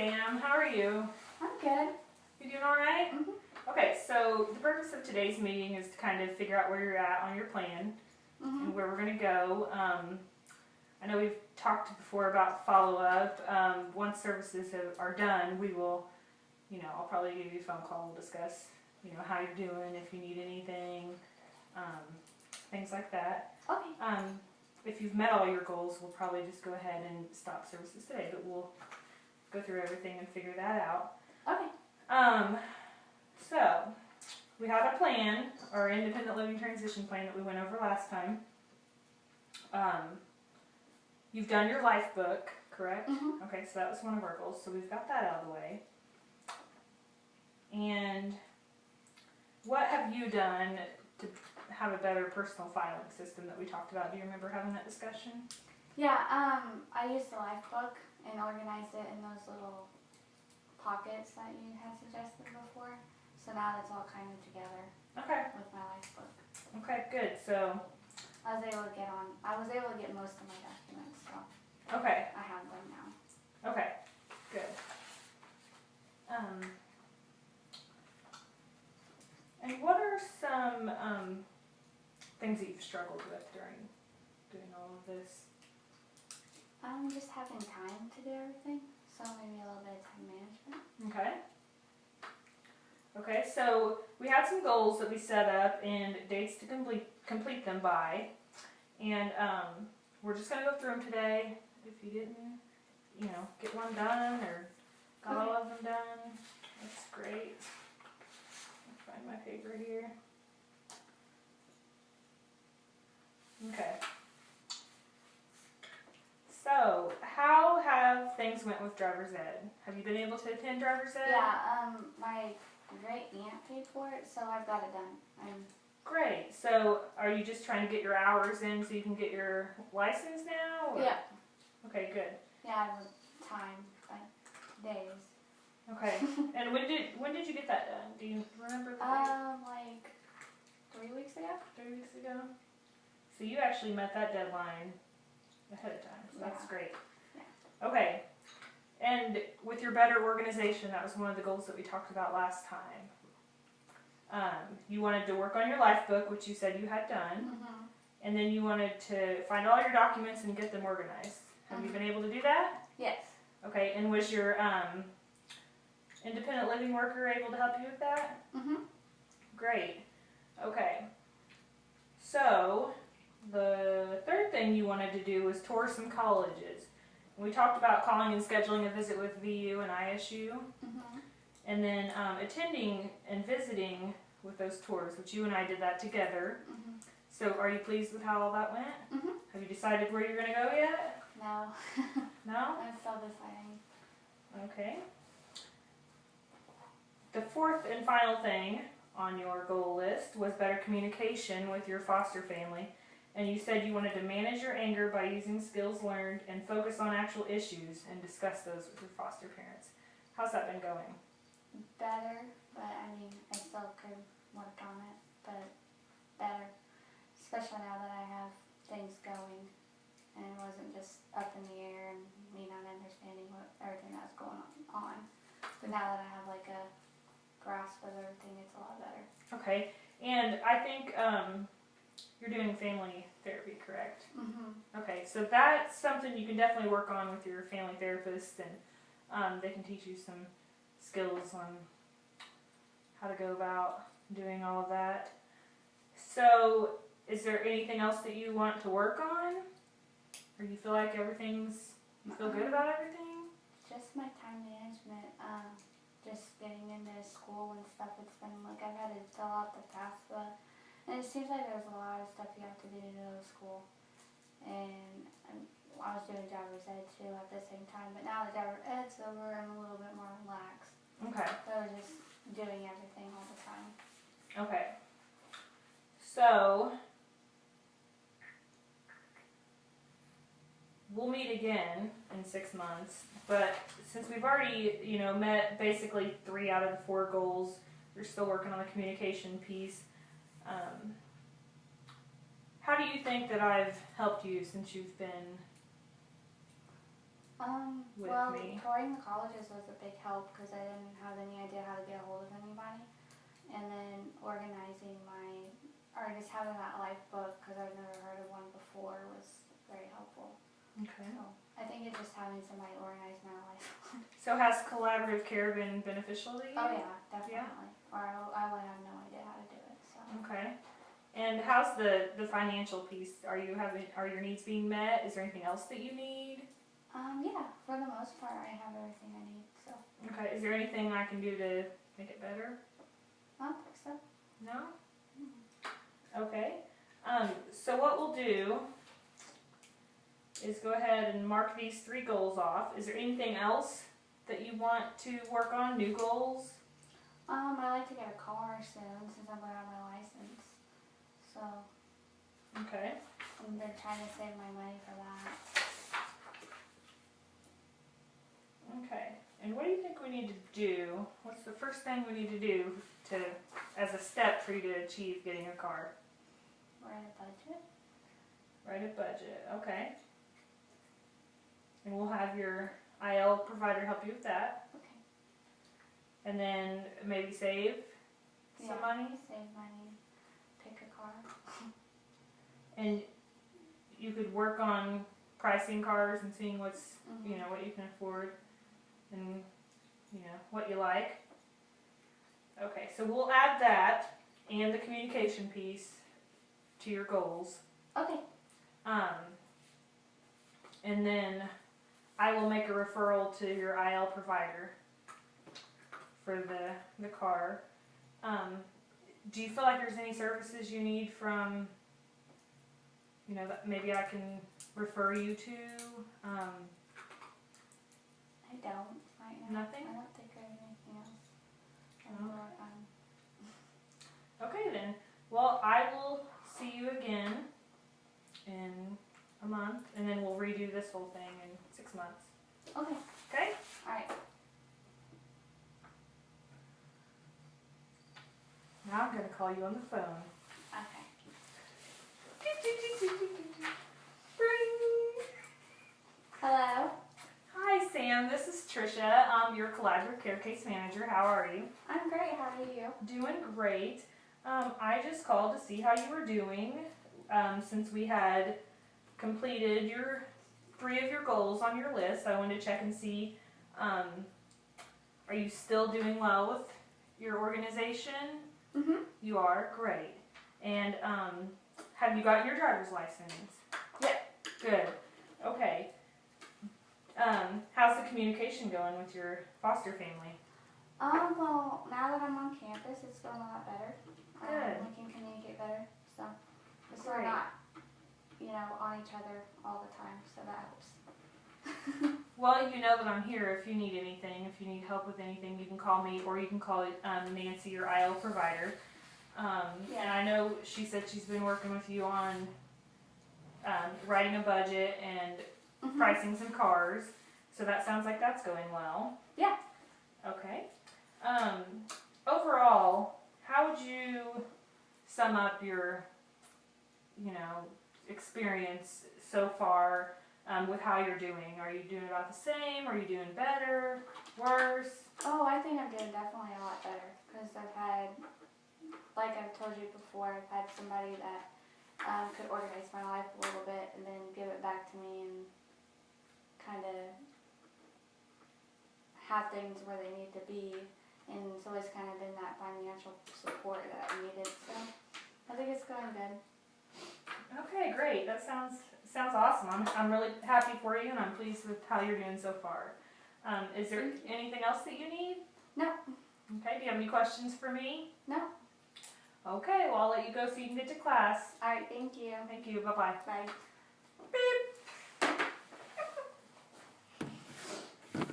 Sam. How are you? I'm good. You doing all right? Mm-hmm. Okay, so the purpose of today's meeting is to kind of figure out where you're at on your plan and where we're going to go. I know we've talked before about follow-up. Once services are done, we will, I'll probably give you a phone call. We'll discuss, how you're doing, if you need anything, things like that. Okay. If you've met all your goals, we'll probably just go ahead and stop services today, but we'll go through everything and figure that out. Okay. So, we have a plan, our independent living transition plan that we went over last time. You've done your life book, correct? Mm-hmm. Okay, so that was one of our goals, so we've got that out of the way. And what have you done to have a better personal filing system that we talked about? Do you remember having that discussion? Yeah, I used the life book and organized it in those little pockets that you had suggested before. So now that's all kind of together. Okay. With my life book. Okay, good. So I was able to get most of my documents, so okay. I have them now. Okay, good. And what are some things that you've struggled with during doing all of this? Just having time to do everything, so maybe a little bit of time management. Okay. Okay, so we had some goals that we set up and dates to complete them by. And we're just going to go through them today. If you didn't, get one done or got all of them done, that's great. I'll find my paper here. Okay. So, how have things went with driver's ed? Have you been able to attend driver's ed? Yeah, my great aunt paid for it, so I've got it done. Great. So, are you just trying to get your hours in so you can get your license now? Or? Yeah. Okay, good. Yeah, I have time, like days. Okay. And when did you get that done? Do you remember the date? Like 3 weeks ago. 3 weeks ago. So you actually met that deadline ahead of time. So that's great. Yeah. Okay. And with your better organization, that was one of the goals that we talked about last time. You wanted to work on your life book, which you said you had done, and then you wanted to find all your documents and get them organized. Have you been able to do that? Yes. Okay, and was your independent living worker able to help you with that? Great. Okay. So, the third thing you wanted to do was tour some colleges. We talked about calling and scheduling a visit with VU and ISU. And then attending and visiting with those tours, which you and I did that together. So are you pleased with how all that went? Have you decided where you're going to go yet? No. No? I'm still deciding. Okay. The fourth and final thing on your goal list was better communication with your foster family. And you said you wanted to manage your anger by using skills learned and focus on actual issues and discuss those with your foster parents. How's that been going? Better, but I still could work on it, but better. Especially now that I have things going and it wasn't just up in the air and me not understanding everything that was going on. But now that I have like a grasp of everything, it's a lot better. Okay, and I think you're doing family therapy, correct? Okay, so that's something you can definitely work on with your family therapist, and they can teach you some skills on how to go about doing all of that. So, is there anything else that you want to work on? Or you feel like you feel good about everything? Just my time management, just getting into school and stuff. It's been like I've had to fill out the FAFSA, and it seems like there's a lot of stuff you have to do to go to school. And I was doing driver's ed too at the same time, but now the driver's ed's over, I'm a little bit more relaxed. Okay. So I was just doing everything all the time. Okay. So, we'll meet again in 6 months, but since we've already, met basically 3 out of the 4 goals, we're still working on the communication piece. How do you think that I've helped you since you've been with well, me. touring the colleges was a big help because I didn't have any idea how to get a hold of anybody. And then organizing or just having that life book because I've never heard of one before was very helpful. Okay. So I think it's just having somebody organize my life. So has collaborative care been beneficial to you? Oh yeah, definitely. Or I would have no idea how to do it. So. Okay. And how's the financial piece? Are your needs being met? Is there anything else that you need? Yeah, for the most part, I have everything I need. So. Okay. Is there anything I can do to make it better? I don't think so. No? Okay. So what we'll do is go ahead and mark these 3 goals off. Is there anything else that you want to work on? New goals? I like to get a car soon since I'm going to have my license. So. Okay. I've been trying to save my money for that. Okay. And what do you think we need to do? What's the first thing we need to do as a step for you to achieve getting a car? Write a budget. Write a budget. Okay. And we'll have your IL provider help you with that. Okay. And then maybe save some money. Save money. Pick a car. And you could work on pricing cars and seeing what's, what you can afford and, what you like. Okay, so we'll add that and the communication piece to your goals. Okay. And then I will make a referral to your IL provider for the car. Do you feel like there's any services you need from, that maybe I can refer you to? I don't right now. Nothing? I don't think I have anything else. Okay then. Well, I will see you again in a month, and then we'll redo this whole thing in 6 months. Okay. Okay? Alright. Now I'm going to call you on the phone. Okay. Hello. Hi Sam, this is Trisha. I'm your collaborative care case manager. How are you? I'm great. How are you? Doing great. I just called to see how you were doing since we had completed 3 of your goals on your list. I wanted to check and see, are you still doing well with your organization? Mm-hmm. You are? Great. And have you gotten your driver's license? Yep. Good. Okay. How's the communication going with your foster family? Well, now that I'm on campus, it's going a lot better. Good. We can communicate better, so we're Great. not, on each other all the time, so that helps. Well, you know that I'm here if you need anything. If you need help with anything, you can call me, or you can call Nancy, your IL provider. And I know she said she's been working with you on writing a budget and pricing some cars. So that sounds like that's going well. Yeah. Okay. Overall, how would you sum up your, experience so far with how you're doing? Are you doing about the same? Are you doing better? Worse? Oh, I think I'm doing definitely a lot better because I've had, like I've told you before, I've had somebody that could organize my life a little bit and then give it back to me and kind of have things where they need to be. And it's always kind of been that financial support that I needed. So I think it's going good. Okay, great. That sounds awesome. I'm really happy for you, and I'm pleased with how you're doing so far. Is there anything else that you need? No. Okay, do you have any questions for me? No. Okay, well, I'll let you go so you can get to class. All right, thank you. Thank you. Bye-bye. Bye.